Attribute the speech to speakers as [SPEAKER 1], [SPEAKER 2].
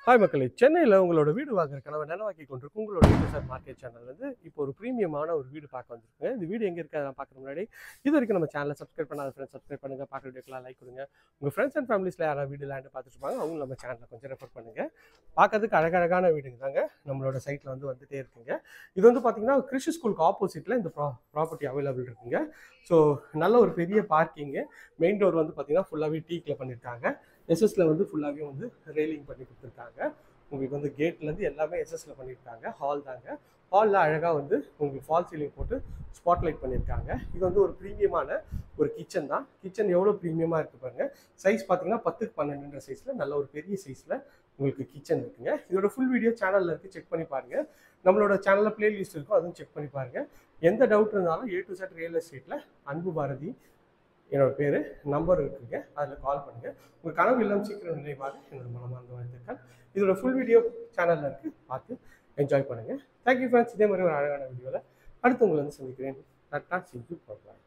[SPEAKER 1] Hi மக்களே, சென்னையில் உங்களோட வீடு வாங்குற கனவை நனவாக்கி கொண்டிருக்கும் உங்களோட சார் மார்க்கெட் சேனல் வந்து இப்போ ஒரு ப்ரீமியமான ஒரு வீடு பார்க்க வந்திருக்குங்க. இந்த வீடு எங்கே இருக்குது அதெல்லாம் பார்க்குற முன்னாடி இது வரைக்கும் நம்ம சேனலை சப்ஸ்கிரைப் பண்ணாத ஃப்ரெண்ட்ஸ் சப்ஸ்கிரைப் பண்ணுங்கள், பார்க்குற வீடியோக்கெல்லாம் லைக் கொடுங்க. உங்கள் ஃப்ரெண்ட்ஸ் அண்ட் ஃபேமிலிஸில் யாராவது வீடு லேண்டு பார்த்துட்டு இருப்பாங்க, அவங்க நம்ம சேனலில் கொஞ்சம் ரெஃபர் பண்ணுங்கள். பார்க்கறதுக்கு அழகழகான வீடுங்க தாங்க நம்மளோட சைட்டில் வந்துட்டே இருக்குங்க. இது வந்து பார்த்தீங்கன்னா கிறிஸ்டி ஸ்கூலுக்கு ஆப்போசிட்டில் இந்த ப்ராப்பர்ட்டி அவைலபிள் இருக்குங்க. ஸோ நல்ல ஒரு பெரிய பார்க்கிங்கு. மெயின் டோர் வந்து பார்த்தீங்கன்னா ஃபுல்லாகவே டீக்கில் பண்ணியிருக்காங்க. எஸ்எஸ்ல வந்து ஃபுல்லாகவே வந்து ரெயிலிங் பண்ணி கொடுத்துருக்காங்க. உங்களுக்கு வந்து கேட்லேருந்து எல்லாமே எஸ்எஸ்ல பண்ணியிருக்காங்க. ஹால் தாங்க. ஹாலில் அழகாக வந்து உங்களுக்கு ஃபால் சீலிங் போட்டு ஸ்பாட்லைட் பண்ணியிருக்காங்க. இது வந்து ஒரு ப்ரீமியமான ஒரு கிச்சன் தான். கிச்சன் எவ்வளோ ப்ரீமியமாக இருக்குது பாருங்கள். சைஸ் பார்த்தீங்கன்னா 10x12 சைஸில் நல்ல ஒரு பெரிய சைஸில் உங்களுக்கு கிச்சன் இருக்குங்க. இதோட ஃபுல் வீடியோ சேனலில் இருக்குது, செக் பண்ணி பாருங்கள். நம்மளோட சேனலில் பிளேலிஸ்ட் இருக்கும், அதுவும் செக் பண்ணி பாருங்கள். எந்த டவுட் இருந்தாலும் A to Z ரியல் எஸ்டேட்டில் அன்பு பாரதி என்னோட பேர் நம்பர் இருக்குங்க, அதில் கால் பண்ணுங்கள். உங்கள் கனவு இல்லம் சீக்கிரம் நிறைவாக என்னோட மனமார்ந்த வாழ்த்துக்கள். இதோட ஃபுல் வீடியோ சேனலில் இருக்குது, பார்த்து என்ஜாய் பண்ணுங்கள். Thank you friends. இதே மாதிரி ஒரு அழகான வீடியோவில் அடுத்து உங்களை வந்து சந்திக்கிறேன். கரெக்டாக செஞ்சு போடுறேன்.